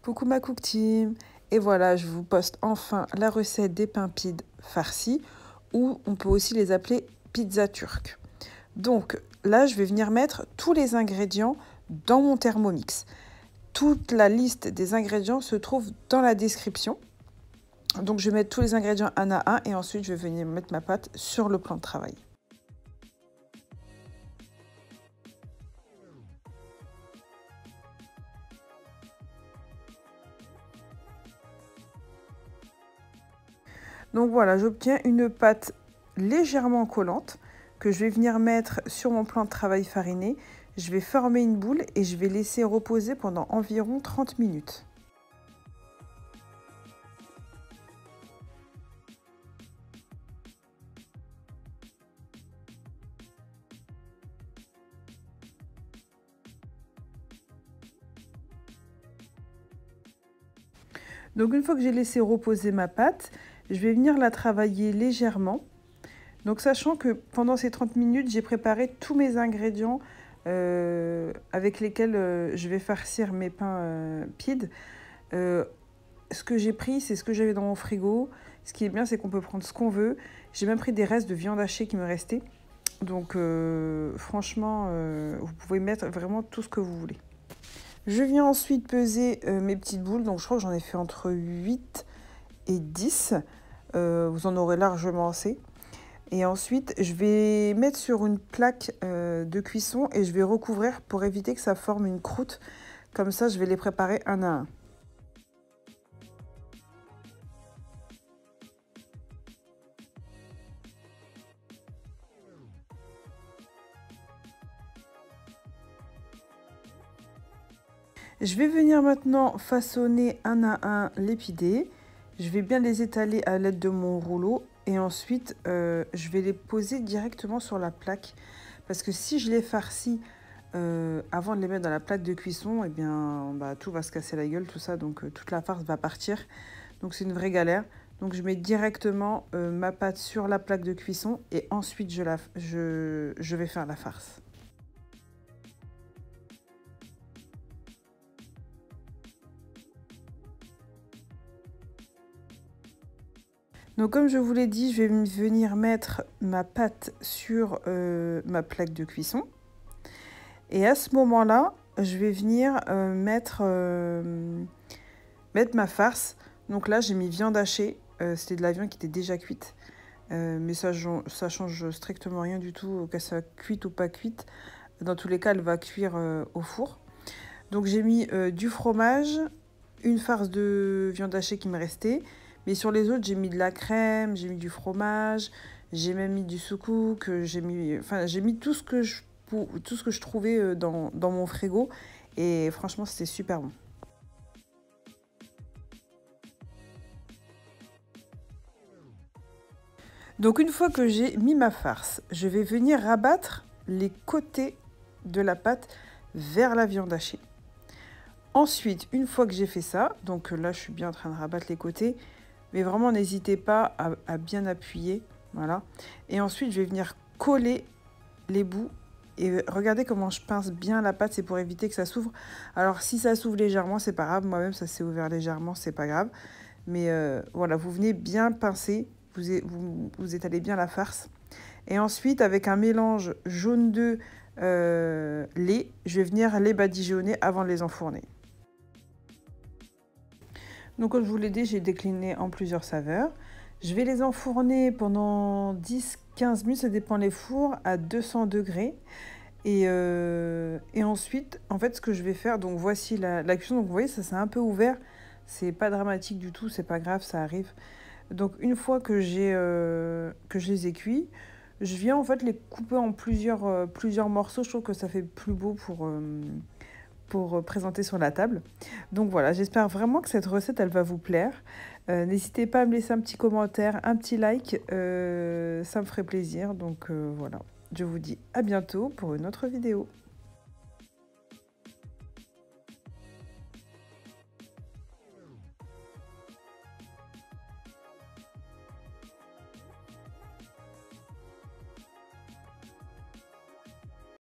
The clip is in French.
Coucou ma cook team. Et voilà, je vous poste enfin la recette des pains pides farcis, ou on peut aussi les appeler pizza turque. Donc là, je vais venir mettre tous les ingrédients dans mon Thermomix. Toute la liste des ingrédients se trouve dans la description. Donc je vais mettre tous les ingrédients un à un et ensuite je vais venir mettre ma pâte sur le plan de travail. Donc voilà, j'obtiens une pâte légèrement collante que je vais venir mettre sur mon plan de travail fariné. Je vais former une boule et je vais laisser reposer pendant environ 30 minutes. Donc une fois que j'ai laissé reposer ma pâte, je vais venir la travailler légèrement. Donc sachant que pendant ces 30 minutes, j'ai préparé tous mes ingrédients avec lesquels je vais farcir mes pains pides. Ce que j'ai pris, c'est ce que j'avais dans mon frigo. Ce qui est bien, c'est qu'on peut prendre ce qu'on veut. J'ai même pris des restes de viande hachée qui me restaient. Donc franchement, vous pouvez mettre vraiment tout ce que vous voulez. Je viens ensuite peser mes petites boules. Donc je crois que j'en ai fait entre 8 et 10. Vous en aurez largement assez. Et ensuite, je vais mettre sur une plaque de cuisson et je vais recouvrir pour éviter que ça forme une croûte. Comme ça, je vais les préparer un à un. Je vais venir maintenant façonner un à un les pidés. Je vais bien les étaler à l'aide de mon rouleau et ensuite je vais les poser directement sur la plaque. Parce que si je les farcis avant de les mettre dans la plaque de cuisson, eh bien tout va se casser la gueule, tout ça, donc toute la farce va partir. Donc c'est une vraie galère. Donc je mets directement ma pâte sur la plaque de cuisson et ensuite je vais faire la farce. Donc comme je vous l'ai dit, je vais venir mettre ma pâte sur ma plaque de cuisson. Et à ce moment-là, je vais venir mettre ma farce. Donc là, j'ai mis viande hachée. C'était de la viande qui était déjà cuite. Mais ça change strictement rien du tout, qu'elle soit cuite ou pas cuite. Dans tous les cas, elle va cuire au four. Donc j'ai mis du fromage, une farce de viande hachée qui me restait. Mais sur les autres, j'ai mis de la crème, j'ai mis du fromage, j'ai même mis du soukkouk, j'ai mis tout ce que je trouvais dans mon frigo. Et franchement, c'était super bon. Donc une fois que j'ai mis ma farce, je vais venir rabattre les côtés de la pâte vers la viande hachée. Ensuite, une fois que j'ai fait ça, donc là je suis bien en train de rabattre les côtés, mais vraiment n'hésitez pas à bien appuyer, voilà. Et ensuite je vais venir coller les bouts et regardez comment je pince bien la pâte, c'est pour éviter que ça s'ouvre. Alors si ça s'ouvre légèrement, c'est pas grave, moi-même ça s'est ouvert légèrement, c'est pas grave. Mais voilà, vous venez bien pincer, vous étalez bien la farce. Et ensuite, avec un mélange jaune d'œuf lait, je vais venir les badigeonner avant de les enfourner. Donc comme je vous l'ai dit, j'ai décliné en plusieurs saveurs. Je vais les enfourner pendant 10-15 minutes, ça dépend les fours, à 200 degrés. Et ensuite, en fait, ce que je vais faire, donc voici la cuisson. Donc vous voyez, ça s'est un peu ouvert. C'est pas dramatique du tout, c'est pas grave, ça arrive. Donc une fois que je les ai cuits, je viens en fait les couper en plusieurs morceaux. Je trouve que ça fait plus beau pour présenter sur la table. Donc voilà, j'espère vraiment que cette recette, elle va vous plaire. N'hésitez pas à me laisser un petit commentaire, un petit like, ça me ferait plaisir. Donc voilà, je vous dis à bientôt pour une autre vidéo.